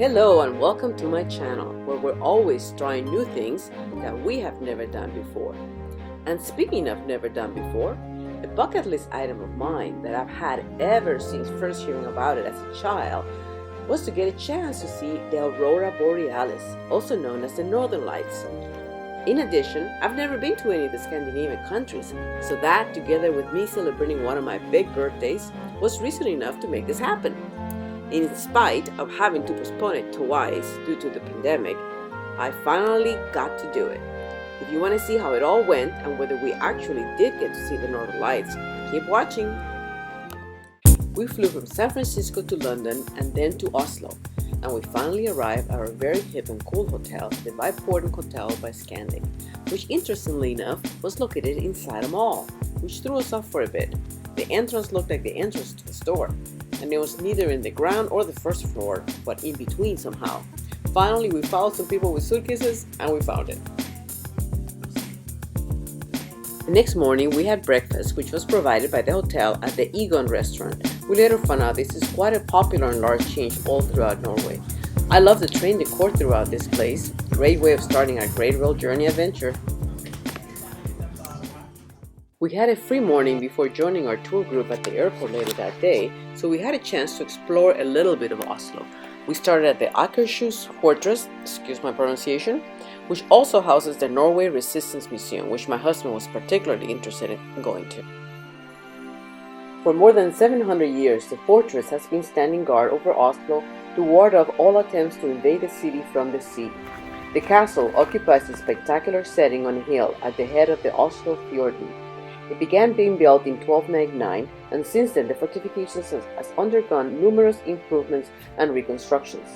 Hello and welcome to my channel where we're always trying new things that we have never done before. And speaking of never done before, a bucket list item of mine that I've had ever since first hearing about it as a child was to get a chance to see the Aurora Borealis, also known as the Northern Lights. In addition, I've never been to any of the Scandinavian countries, so that, together with me celebrating one of my big birthdays, was reason enough to make this happen. In spite of having to postpone it twice due to the pandemic, I finally got to do it. If you want to see how it all went and whether we actually did get to see the Northern Lights, keep watching. We flew from San Francisco to London and then to Oslo, and we finally arrived at our very hip and cool hotel, the Lofoten Hotel by Scandic, which interestingly enough was located inside a mall, which threw us off for a bit. The entrance looked like the entrance to the store, and it was neither in the ground or the first floor, but in between somehow. Finally, we followed some people with suitcases and we found it. The next morning, we had breakfast, which was provided by the hotel at the Egon restaurant. We later found out this is quite a popular and large chain all throughout Norway. I love the train decor throughout this place. Great way of starting our great rail journey adventure. We had a free morning before joining our tour group at the airport later that day, so we had a chance to explore a little bit of Oslo. We started at the Akershus Fortress, excuse my pronunciation, which also houses the Norway Resistance Museum, which my husband was particularly interested in going to. For more than 700 years, the fortress has been standing guard over Oslo to ward off all attempts to invade the city from the sea. The castle occupies a spectacular setting on a hill at the head of the Oslo Fjorden. It began being built in 1299, and since then the fortifications has undergone numerous improvements and reconstructions.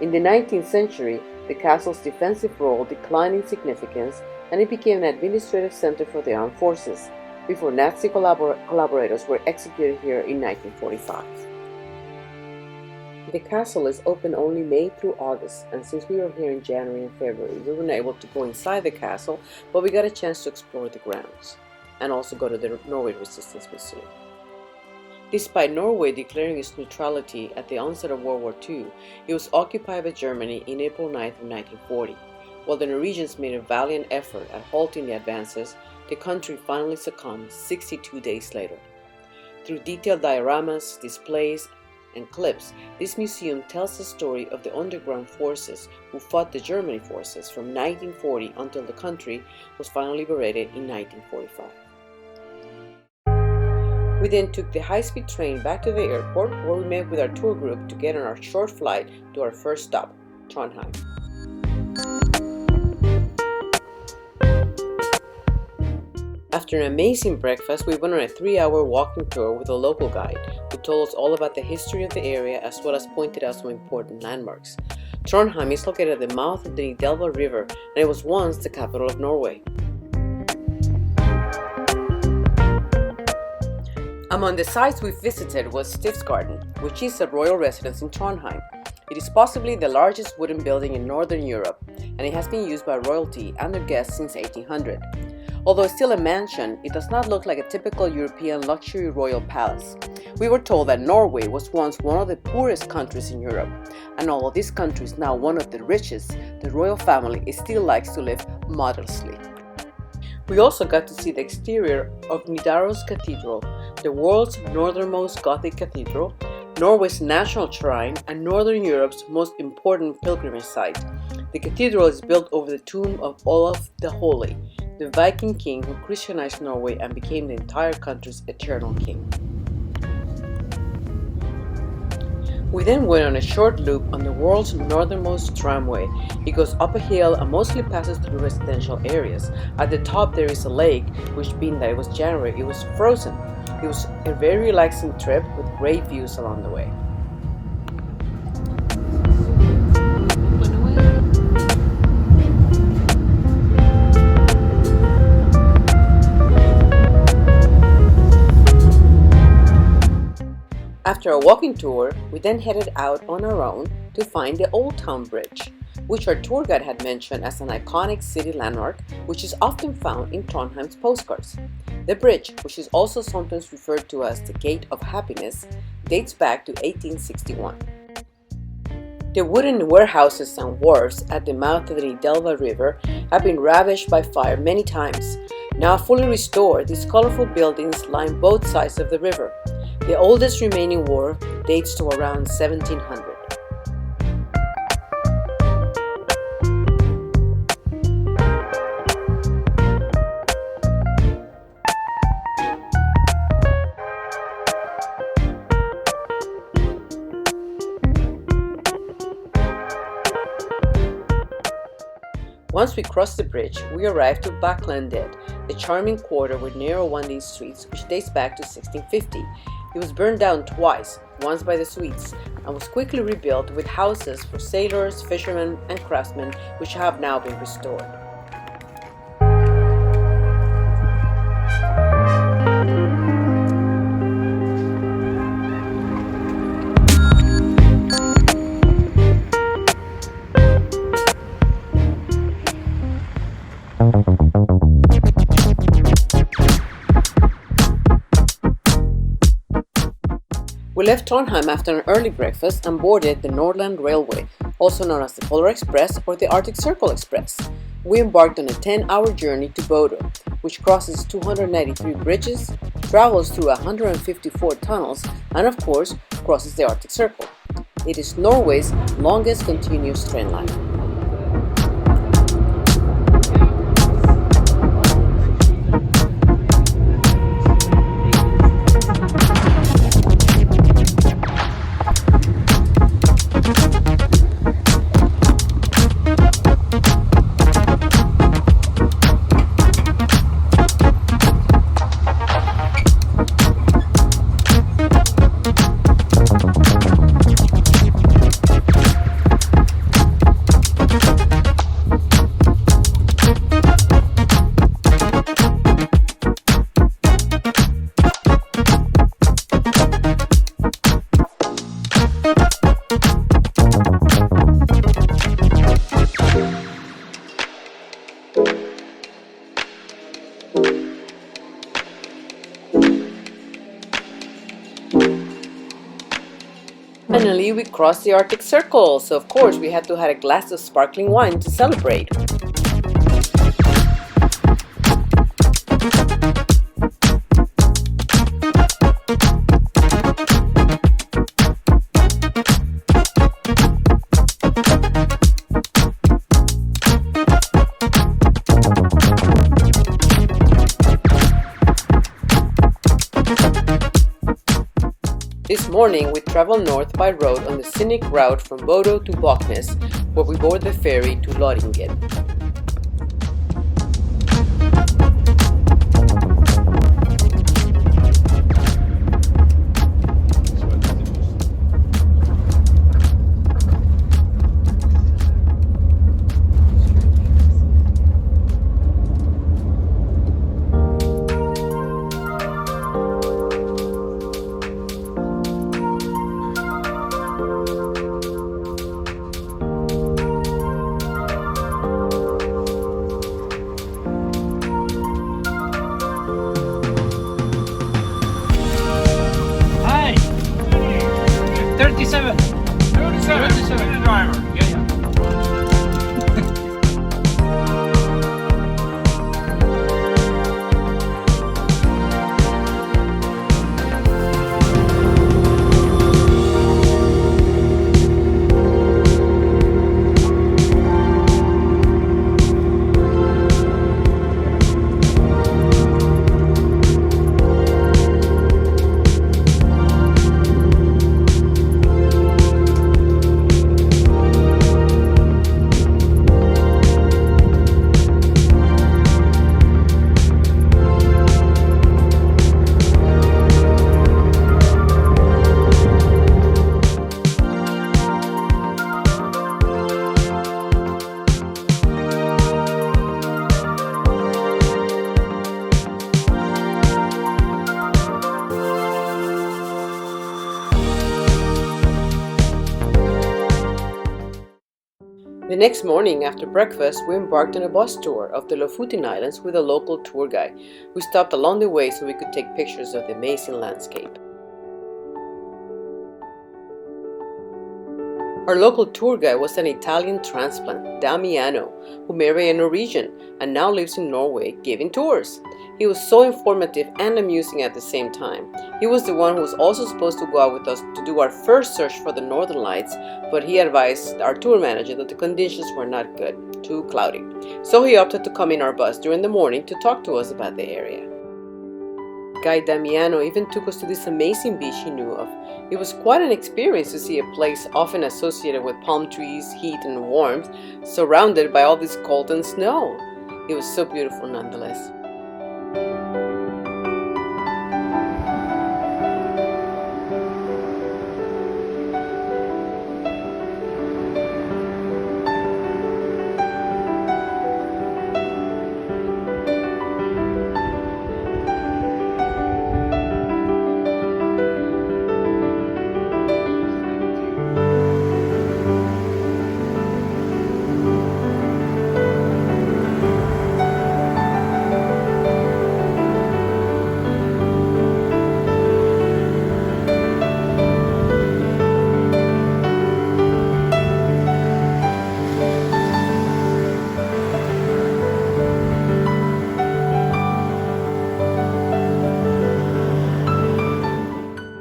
In the 19th century, the castle's defensive role declined in significance, and it became an administrative center for the armed forces, before Nazi collaborators were executed here in 1945. The castle is open only May through August, and since we were here in January and February, we weren't able to go inside the castle, but we got a chance to explore the grounds and also go to the Norway Resistance Museum. Despite Norway declaring its neutrality at the onset of World War II, it was occupied by Germany in April 9th of 1940. While the Norwegians made a valiant effort at halting the advances, the country finally succumbed 62 days later. Through detailed dioramas, displays, and clips, this museum tells the story of the underground forces who fought the German forces from 1940 until the country was finally liberated in 1945. We then took the high-speed train back to the airport, where we met with our tour group to get on our short flight to our first stop, Trondheim. After an amazing breakfast, we went on a 3-hour walking tour with a local guide who told us all about the history of the area as well as pointed out some important landmarks. Trondheim is located at the mouth of the Nidelva River, and it was once the capital of Norway. Among the sites we visited was Stiftsgarden, which is a royal residence in Trondheim. It is possibly the largest wooden building in Northern Europe, and it has been used by royalty and their guests since 1800. Although it's still a mansion, it does not look like a typical European luxury royal palace. We were told that Norway was once one of the poorest countries in Europe, and although this country is now one of the richest, the royal family still likes to live modestly. We also got to see the exterior of Nidaros Cathedral, the world's northernmost Gothic cathedral, Norway's national shrine, and Northern Europe's most important pilgrimage site. The cathedral is built over the tomb of Olaf the Holy, the Viking king who Christianized Norway and became the entire country's eternal king. We then went on a short loop on the world's northernmost tramway. It goes up a hill and mostly passes through residential areas. At the top there is a lake, which being that it was January, it was frozen. It was a very relaxing trip with great views along the way. After a walking tour, we then headed out on our own to find the Old Town Bridge, which our tour guide had mentioned as an iconic city landmark, which is often found in Trondheim's postcards. The bridge, which is also sometimes referred to as the Gate of Happiness, dates back to 1861. The wooden warehouses and wharves at the mouth of the Nidelva River have been ravaged by fire many times. Now fully restored, these colorful buildings line both sides of the river. The oldest remaining wharf dates to around 1700. Once we crossed the bridge, we arrived to Backlandet, a charming quarter with narrow winding streets which dates back to 1650. It was burned down twice, once by the Swedes, and was quickly rebuilt with houses for sailors, fishermen, and craftsmen which have now been restored. We left Trondheim after an early breakfast and boarded the Nordland Railway, also known as the Polar Express or the Arctic Circle Express. We embarked on a 10-hour journey to Bodo, which crosses 293 bridges, travels through 154 tunnels, and of course, crosses the Arctic Circle. It is Norway's longest continuous train line. Finally, we crossed the Arctic Circle, so of course we had to have a glass of sparkling wine to celebrate. This morning we traveled north by road on the scenic route from Bodo to Boknes, where we board the ferry to Loringen. Hi! 37. 37 driver. Yeah. The next morning after breakfast, we embarked on a bus tour of the Lofoten Islands with a local tour guide. We stopped along the way so we could take pictures of the amazing landscape. Our local tour guide was an Italian transplant, Damiano, who married a Norwegian and now lives in Norway giving tours. He was so informative and amusing at the same time. He was the one who was also supposed to go out with us to do our first search for the Northern Lights, but he advised our tour manager that the conditions were not good, too cloudy. So he opted to come in our bus during the morning to talk to us about the area. Guide Damiano even took us to this amazing beach he knew of. It was quite an experience to see a place often associated with palm trees, heat and warmth, surrounded by all this cold and snow. It was so beautiful nonetheless.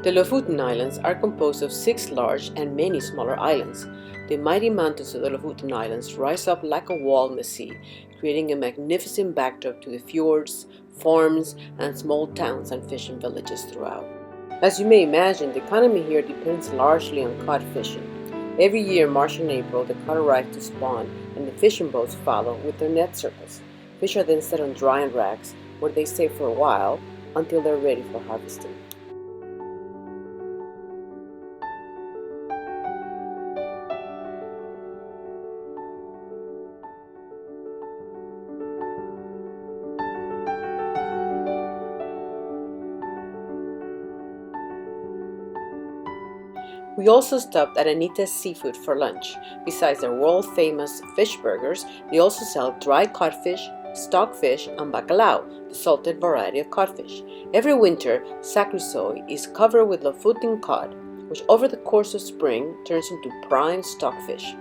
The Lofoten Islands are composed of 6 large and many smaller islands. The mighty mountains of the Lofoten Islands rise up like a wall in the sea, creating a magnificent backdrop to the fjords, farms, and small towns and fishing villages throughout. As you may imagine, the economy here depends largely on cod fishing. Every year, March and April, the cod arrive to spawn, and the fishing boats follow with their net circles. Fish are then set on drying racks, where they stay for a while until they're ready for harvesting. We also stopped at Anita's Seafood for lunch. Besides their world-famous fish burgers, they also sell dried codfish, stockfish, and bacalao, the salted variety of codfish. Every winter, Sakrisoy is covered with Lofoten cod, which over the course of spring turns into prime stockfish.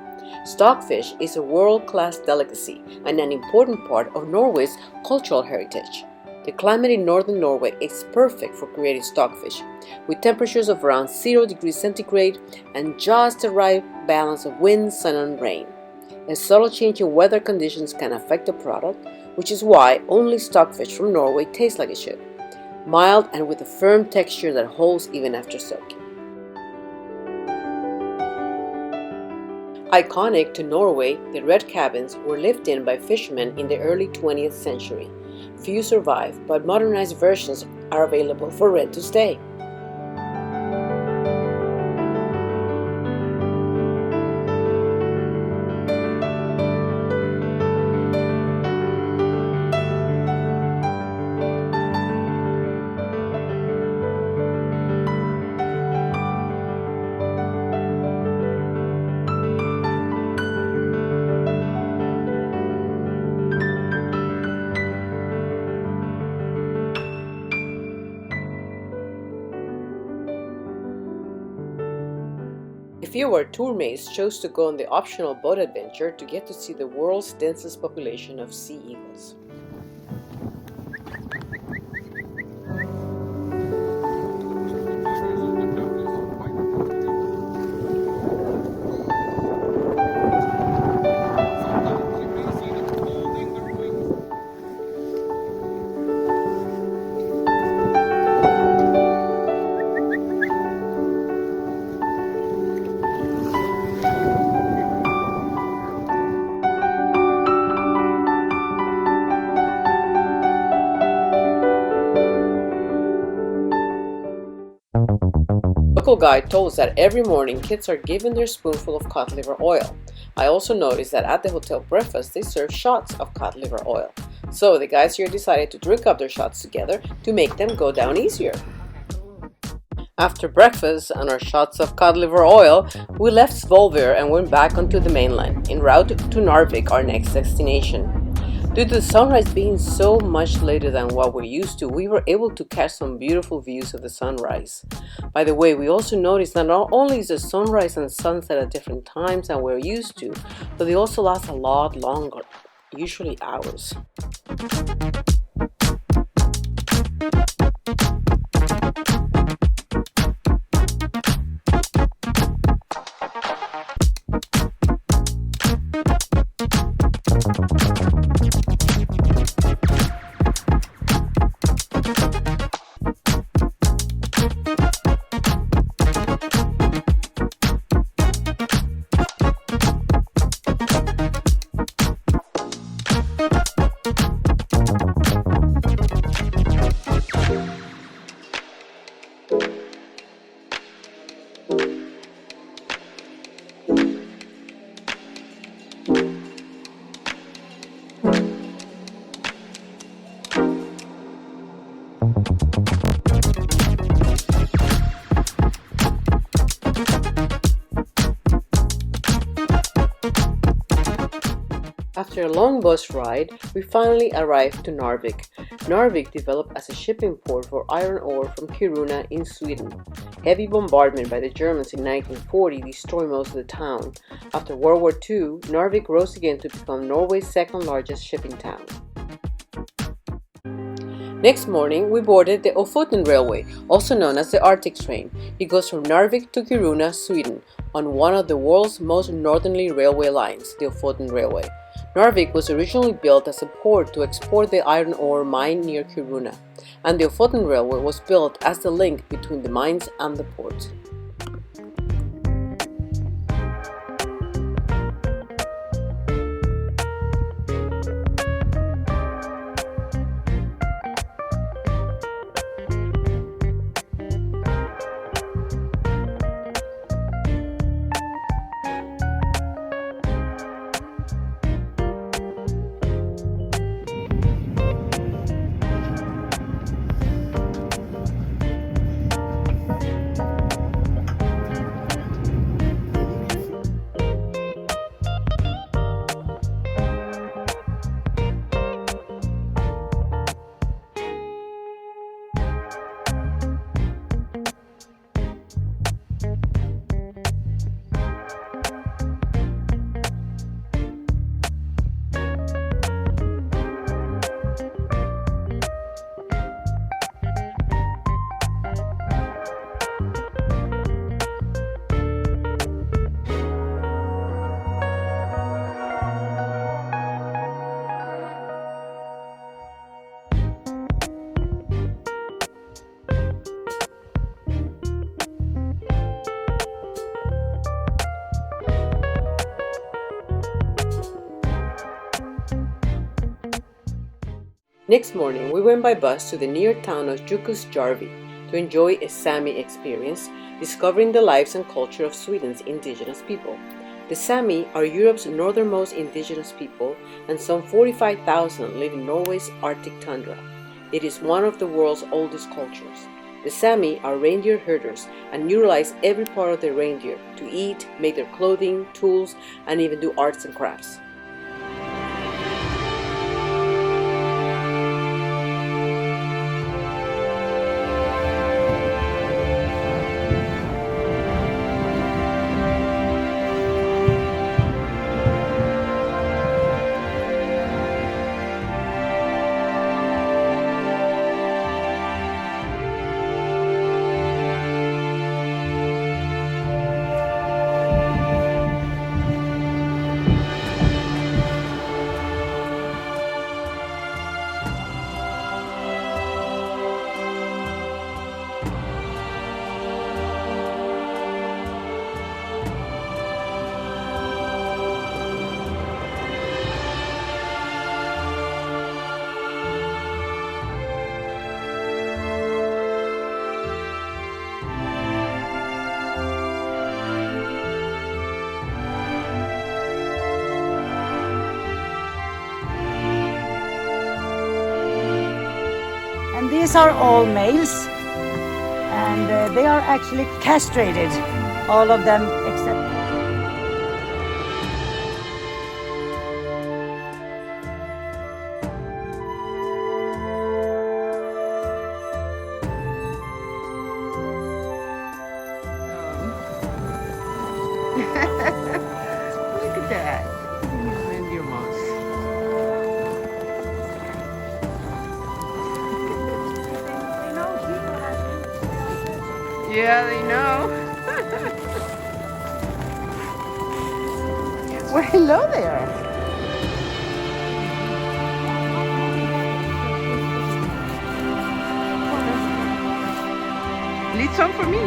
Stockfish is a world-class delicacy and an important part of Norway's cultural heritage. The climate in northern Norway is perfect for creating stockfish, with temperatures of around 0 degrees centigrade and just the right balance of wind, sun, and rain. A subtle change in weather conditions can affect the product, which is why only stockfish from Norway tastes like it should. Mild and with a firm texture that holds even after soaking. Iconic to Norway, the red cabins were lived in by fishermen in the early 20th century. Few survive, but modernized versions are available for rent to stay. A few of our tour mates chose to go on the optional boat adventure to get to see the world's densest population of sea eagles. Local guide told us that every morning kids are given their spoonful of cod liver oil. I also noticed that at the hotel breakfast they serve shots of cod liver oil. So the guys here decided to drink up their shots together to make them go down easier. After breakfast and our shots of cod liver oil, we left Svolvær and went back onto the mainland, en route to Narvik, our next destination. Due to the sunrise being so much later than what we're used to, we were able to catch some beautiful views of the sunrise. By the way, we also noticed that not only is the sunrise and sunset at different times than we're used to, but they also last a lot longer, usually hours. After a long bus ride, we finally arrived to Narvik. Narvik developed as a shipping port for iron ore from Kiruna in Sweden. Heavy bombardment by the Germans in 1940 destroyed most of the town. After World War II, Narvik rose again to become Norway's second largest shipping town. Next morning, we boarded the Lofoten Railway, also known as the Arctic train. It goes from Narvik to Kiruna, Sweden, on one of the world's most northerly railway lines, the Lofoten Railway. Narvik was originally built as a port to export the iron ore mined near Kiruna, and the Lofoten Railway was built as the link between the mines and the port. Next morning, we went by bus to the near town of Jukusjärvi to enjoy a Sami experience, discovering the lives and culture of Sweden's indigenous people. The Sami are Europe's northernmost indigenous people, and some 45,000 live in Norway's Arctic tundra. It is one of the world's oldest cultures. The Sami are reindeer herders and utilize every part of their reindeer to eat, make their clothing, tools, and even do arts and crafts. These are all males, and they are actually castrated, all of them except. Yeah, they know. Well, hello there. Lead some for me.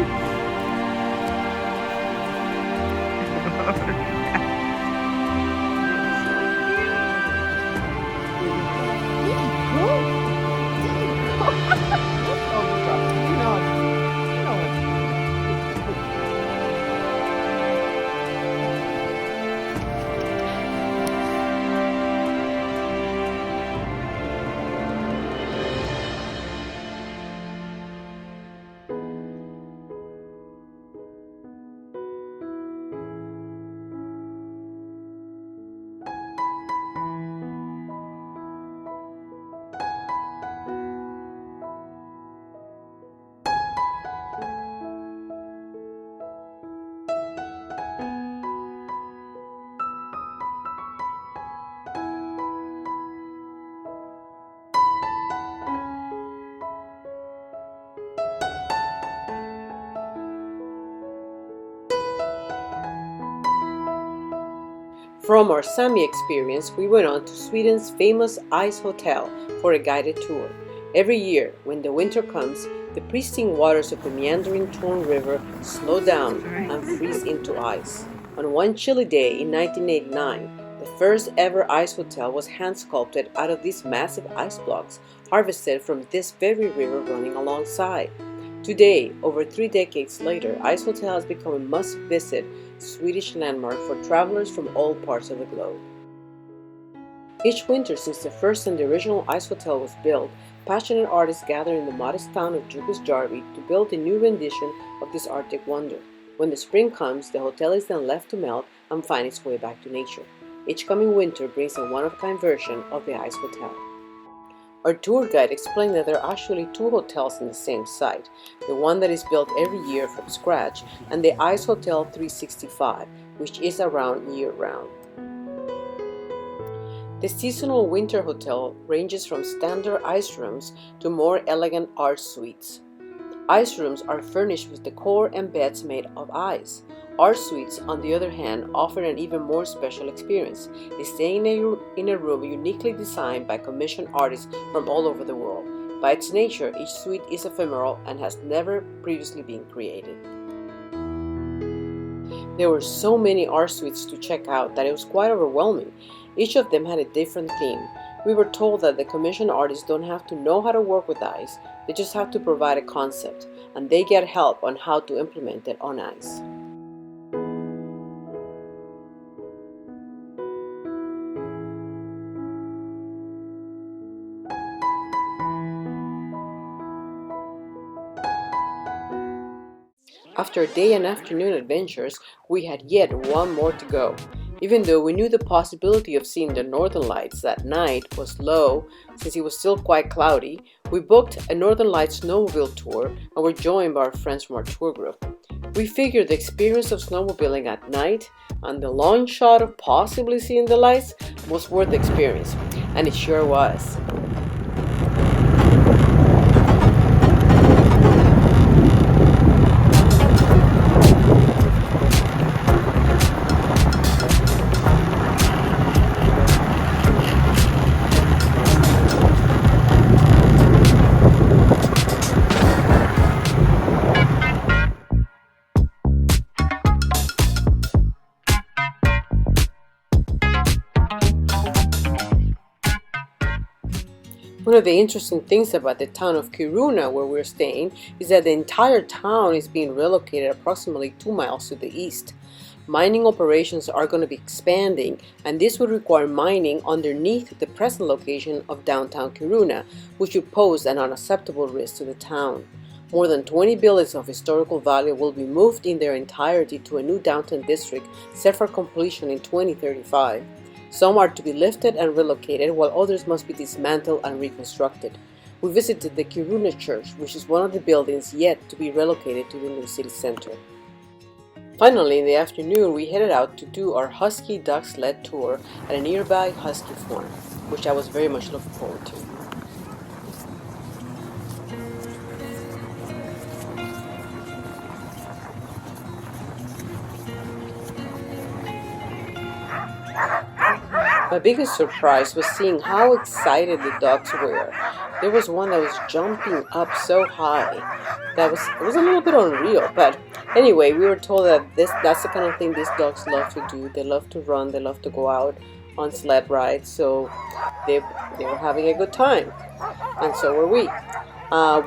From our Sami experience, we went on to Sweden's famous ice hotel for a guided tour. Every year, when the winter comes, the pristine waters of the meandering Torn River slow down and freeze into ice. On one chilly day in 1989, the first ever ice hotel was hand-sculpted out of these massive ice blocks harvested from this very river running alongside. Today, over 3 decades later, Ice Hotel has become a must-visit Swedish landmark for travelers from all parts of the globe. Each winter since the first and the original Ice Hotel was built, passionate artists gather in the modest town of Jukusjärvi to build a new rendition of this Arctic wonder. When the spring comes, the hotel is then left to melt and find its way back to nature. Each coming winter brings a one-of-a-kind version of the Ice Hotel. Our tour guide explained that there are actually 2 hotels in the same site, the one that is built every year from scratch and the Ice Hotel 365, which is around year-round. The seasonal winter hotel ranges from standard ice rooms to more elegant art suites. Ice rooms are furnished with decor and beds made of ice. Art suites, on the other hand, offer an even more special experience. They stay in a room uniquely designed by commissioned artists from all over the world. By its nature, each suite is ephemeral and has never previously been created. There were so many art suites to check out that it was quite overwhelming. Each of them had a different theme. We were told that the commissioned artists don't have to know how to work with ice, they just have to provide a concept, and they get help on how to implement it on ice. After day and afternoon adventures, we had yet one more to go. Even though we knew the possibility of seeing the northern lights that night was low since it was still quite cloudy, we booked a Northern Lights snowmobile tour and were joined by our friends from our tour group. We figured the experience of snowmobiling at night and the long shot of possibly seeing the lights was worth the experience, and it sure was. One of the interesting things about the town of Kiruna, where we're staying, is that the entire town is being relocated approximately 2 miles to the east. Mining operations are going to be expanding, and this would require mining underneath the present location of downtown Kiruna, which would pose an unacceptable risk to the town. More than 20 buildings of historical value will be moved in their entirety to a new downtown district set for completion in 2035. Some are to be lifted and relocated, while others must be dismantled and reconstructed. We visited the Kiruna Church, which is one of the buildings yet to be relocated to the new city center. Finally, in the afternoon, we headed out to do our Husky duck sled tour at a nearby Husky farm, which I was very much looking forward to. My biggest surprise was seeing how excited the dogs were. There was one that was jumping up so high that it was a little bit unreal. But anyway, we were told that that's the kind of thing these dogs love to do. They love to run. They love to go out on sled rides. So they were having a good time, and so were we.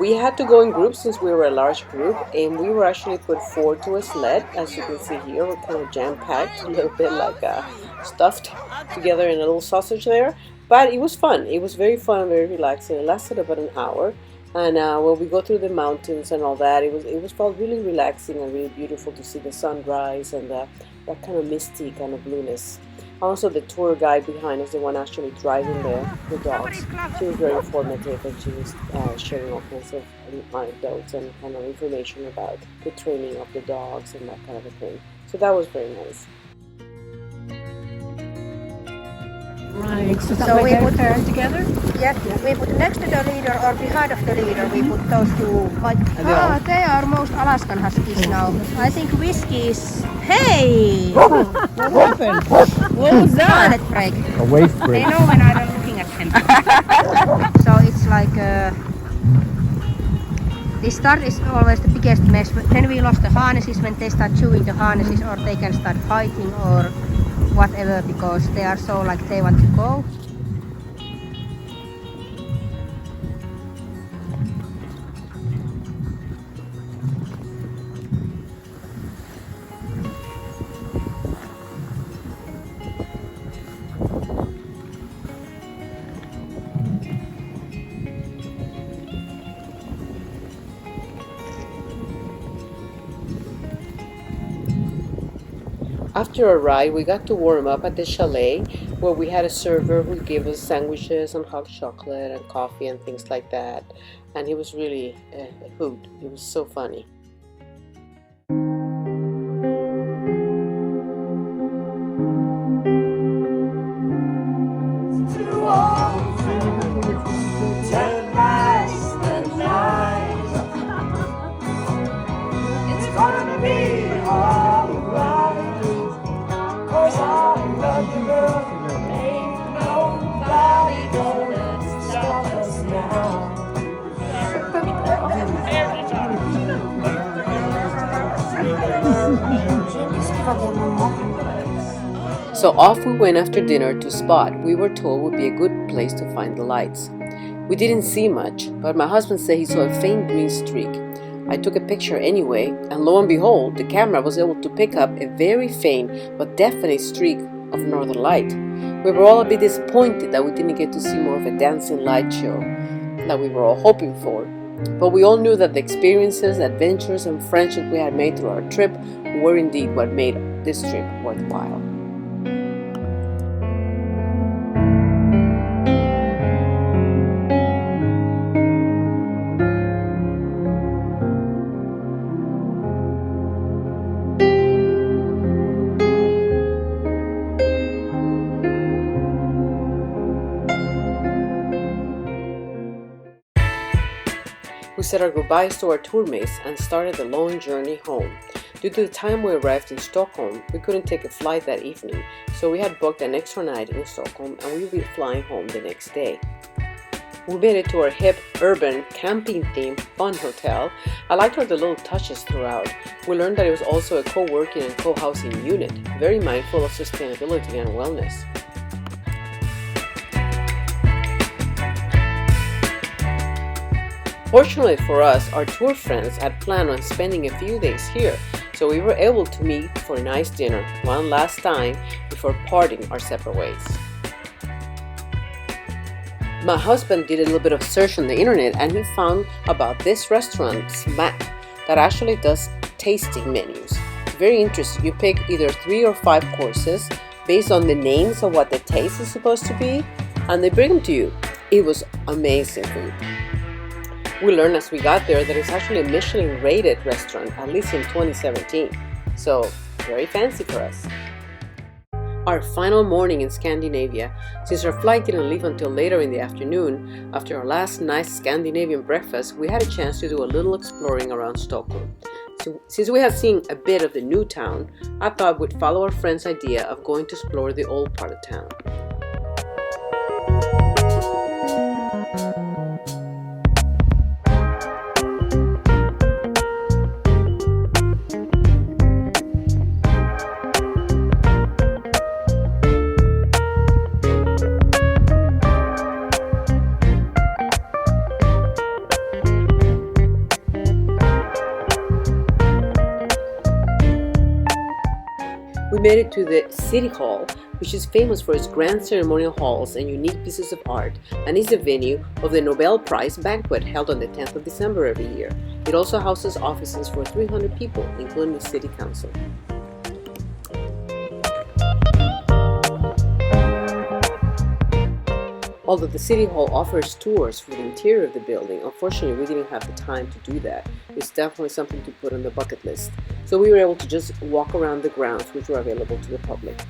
We had to go in groups since we were a large group, and we were actually put 4 to a sled. As you can see here, we're kind of jam-packed, a little bit like stuffed together in a little sausage there. But it was fun. It was very fun and very relaxing. It lasted about an hour. And when we go through the mountains and all that, it felt really relaxing and really beautiful to see the sunrise and that kind of misty kind of blueness. Also, the tour guide behind us, the one actually driving the dogs, she was very informative, and she was sharing all kinds of anecdotes and kind of information about the training of the dogs and that kind of a thing. So that was very nice. Right. So we put her together? Yeah, we put next to the leader or behind of the leader, we put those two. They are most Alaskan Huskies now. I think Whiskey is... Hey! What happened? What was that? Toilet break. A waist break. They know when I'm looking at them. So it's like... the start is always the biggest mess. Then we lost the harnesses when they start chewing the harnesses, or they can start fighting or whatever, because they are so like they want to go. After a ride, we got to warm up at the chalet, where we had a server who gave us sandwiches and hot chocolate and coffee and things like that. And he was really a hoot. He was so funny. So off we went after dinner to a spot we were told would be a good place to find the lights. We didn't see much, but my husband said he saw a faint green streak. I took a picture anyway, and lo and behold, the camera was able to pick up a very faint but definite streak of northern light. We were all a bit disappointed that we didn't get to see more of a dancing light show that we were all hoping for. But we all knew that the experiences, adventures, and friendship we had made through our trip were indeed what made this trip worthwhile. We said our goodbyes to our tour mates and started the long journey home. Due to the time we arrived in Stockholm, we couldn't take a flight that evening, so we had booked an extra night in Stockholm and we would be flying home the next day. We made it to our hip, urban, camping-themed fun hotel. I liked all the little touches throughout. We learned that it was also a co-working and co-housing unit, very mindful of sustainability and wellness. Fortunately for us, our tour friends had planned on spending a few days here, so we were able to meet for a nice dinner one last time before parting our separate ways. My husband did a little bit of search on the internet and he found about this restaurant, Smack, that actually does tasting menus. Very interesting. You pick either 3 or 5 courses based on the names of what the taste is supposed to be, and they bring them to you. It was amazing food. We learned as we got there that it's actually a Michelin rated restaurant, at least in 2017. So, very fancy for us. Our final morning in Scandinavia, since our flight didn't leave until later in the afternoon, after our last nice Scandinavian breakfast, we had a chance to do a little exploring around Stockholm. So, since we had seen a bit of the new town, I thought we'd follow our friend's idea of going to explore the old part of town. We made it to the City Hall, which is famous for its grand ceremonial halls and unique pieces of art, and is the venue of the Nobel Prize banquet held on the 10th of December every year. It also houses offices for 300 people, including the City Council. Although the City Hall offers tours for the interior of the building, unfortunately we didn't have the time to do that. It's definitely something to put on the bucket list. So we were able to just walk around the grounds, which were available to the public.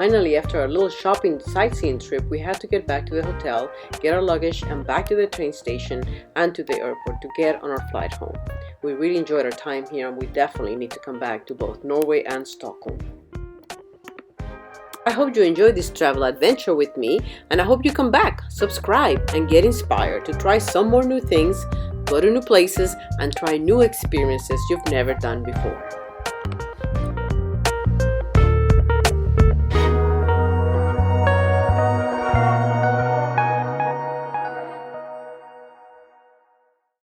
Finally, after our little shopping sightseeing trip, we had to get back to the hotel, get our luggage, and back to the train station and to the airport to get on our flight home. We really enjoyed our time here, and we definitely need to come back to both Norway and Stockholm. I hope you enjoyed this travel adventure with me, and I hope you come back, subscribe, and get inspired to try some more new things, go to new places, and try new experiences you've never done before.